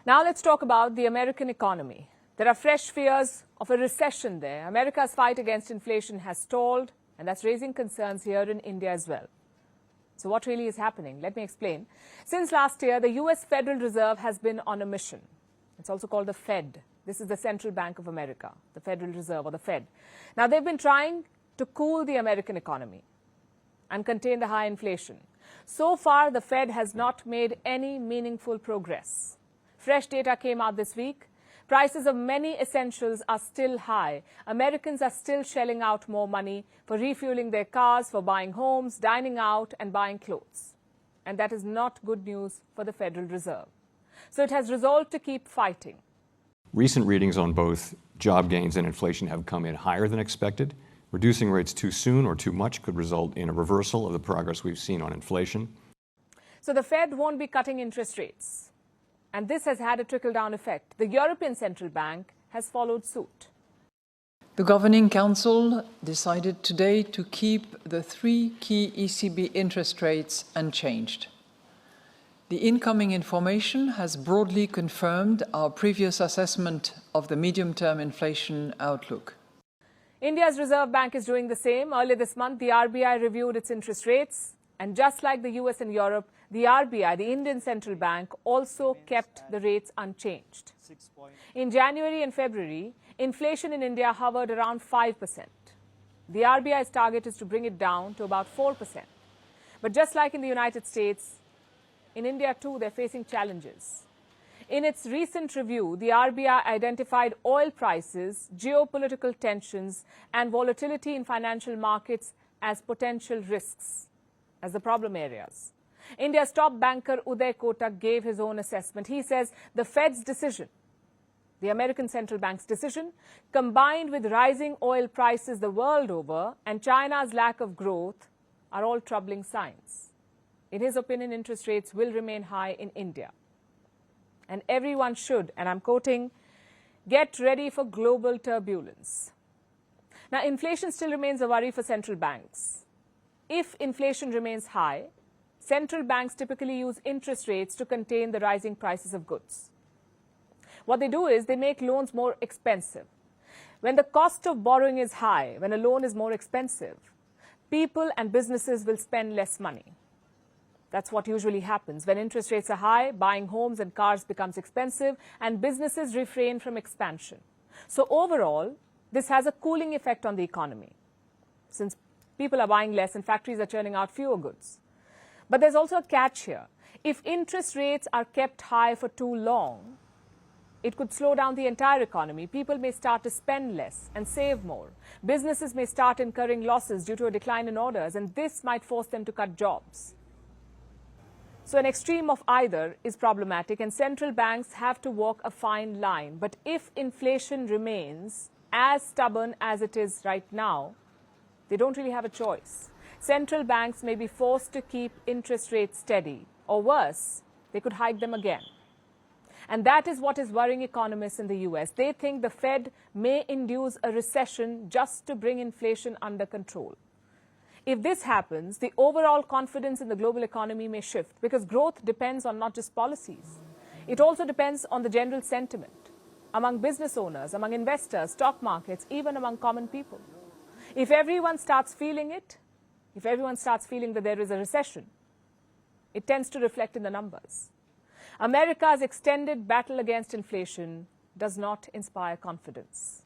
Now let's talk about the American economy. There are fresh fears of a recession there. America's fight against inflation has stalled, and that's raising concerns here in India as well. So what really is happening? Let me explain. Since last year, the US Federal Reserve has been on a mission. It's also called the Fed. This is the Central Bank of America, the Federal Reserve or the Fed. Now, they've been trying to cool the American economy and contain the high inflation. So far, the Fed has not made any meaningful progress. Fresh data came out this week. Prices of many essentials are still high. Americans are still shelling out more money for refueling their cars, for buying homes, dining out, and buying clothes. And that is not good news for the Federal Reserve. So it has resolved to keep fighting. Recent readings on both job gains and inflation have come in higher than expected. Reducing rates too soon or too much could result in a reversal of the progress we've seen on inflation. So the Fed won't be cutting interest rates. And this has had a trickle-down effect. The European Central Bank has followed suit. The Governing Council decided today to keep the three key ECB interest rates unchanged. The incoming information has broadly confirmed our previous assessment of the medium-term inflation outlook. India's Reserve Bank is doing the same. Earlier this month, the RBI reviewed its interest rates. And just like the US and Europe, the RBI, the Indian Central Bank, also kept the rates unchanged. In January and February, inflation in India hovered around 5%. The RBI's target is to bring it down to about 4%. But just like in the United States, in India too, they're facing challenges. In its recent review, the RBI identified oil prices, geopolitical tensions, and volatility in financial markets as potential risks, as the problem areas. India's top banker Uday Kotak gave his own assessment. He says the Fed's decision, the American Central Bank's decision, combined with rising oil prices the world over and China's lack of growth, are all troubling signs. In his opinion, interest rates will remain high in India. And everyone should, and I'm quoting, get ready for global turbulence. Now, inflation still remains a worry for central banks. If inflation remains high, central banks typically use interest rates to contain the rising prices of goods. What they do is they make loans more expensive. When the cost of borrowing is high, when a loan is more expensive, people and businesses will spend less money. That's what usually happens. When interest rates are high, buying homes and cars becomes expensive and businesses refrain from expansion. So overall, this has a cooling effect on the economy, since people are buying less and factories are churning out fewer goods. But there's also a catch here. If interest rates are kept high for too long, it could slow down the entire economy. People may start to spend less and save more. Businesses may start incurring losses due to a decline in orders, and this might force them to cut jobs. So an extreme of either is problematic, and central banks have to walk a fine line. But if inflation remains as stubborn as it is right now, they don't really have a choice. Central banks may be forced to keep interest rates steady, or worse, they could hike them again. And that is what is worrying economists in the US. They think the Fed may induce a recession just to bring inflation under control. If this happens, the overall confidence in the global economy may shift, because growth depends on not just policies. It also depends on the general sentiment among business owners, among investors, stock markets, even among common people. If everyone starts feeling it, if everyone starts feeling that there is a recession, it tends to reflect in the numbers. America's extended battle against inflation does not inspire confidence.